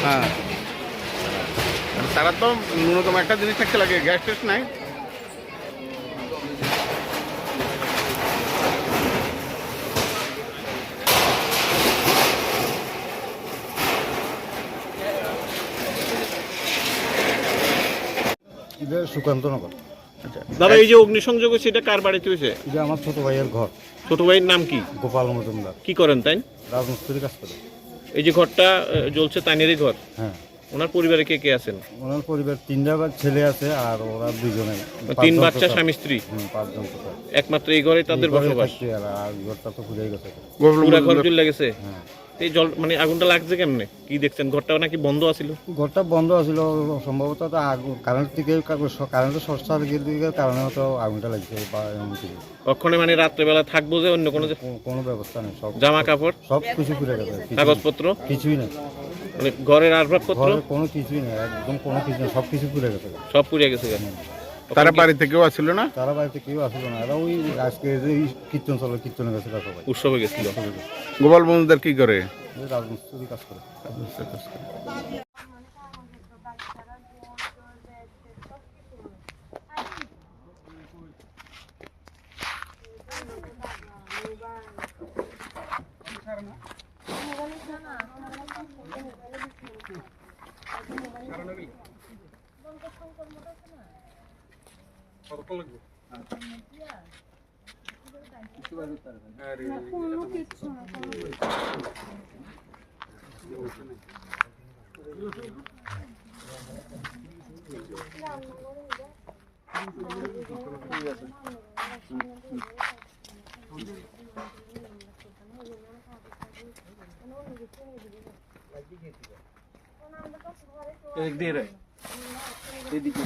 হ্যাঁ, তারা তো ন্যূনতম একটা জিনিস থাকতে লাগে, গ্যাস টেস্ট নাই। সুকান্ত নগর। আচ্ছা দাদা, এই যে অগ্নিসংযোগ হয়েছে এটা কার বাড়িতে হয়েছে? এটা আমার ছোট ভাইয়ের ঘর। ছোট ভাইয়ের নাম কি? গোপাল মজুমদার। কি করেন তাই? রাজমিস্ত্রি কাজ করে। এই যে ঘরটা জ্বলছে তাইনেরই ঘর? হ্যাঁ। ওনার পরিবারে কে কে আছেন? ওনার পরিবার তিনটা ছেলে আছে আর ওরা দুজনে। 3 বাচ্চা, স্বামী স্ত্রী। 5 জন তো। একমাত্র এই ঘরে তাদের বসবাস। আর ঘরটা তো পুড়ে গেছে। পুরা ঘর জ্বলে গেছে? হ্যাঁ। এই জল মানে আগুনটা লাগছে কেমনে? কি দেখছেন? ঘরটা নাকি বন্ধ আছিল? ঘরটা বন্ধ আছিল, সম্ভবত আগুন কারেন্ট থেকে কারেন্টের শর্ট সার্কিটের কারণে হয়তো আগুনটা লাগছে বা এমন কিছু। কখনো মানে রাত্রেবেলা থাকবো যে অন্য কোনো ব্যবস্থা নেই, সব জামা কাপড় সব কিছু পুড়ে গেছে। কাগজপত্র কিছুই নেই, মানে ঘরের আসবাবপত্র কোনো কিছুই নেই, একদম কোনো কিছু নেই, সব কিছু পুড়ে গেছে। সব পুড়ে গেছে? তারা বাড়িতে কেউ আসছিল না? তারা বাড়িতে কেউ আসলো না, এরা ওই আজকে যে কীর্তন চলে, কীর্তনে গেছিল সবাই, উৎসবে গেছিল। গোপাল মজুমদার কি করে? রাজমিস্ত্রি কাজ করে। এদিকে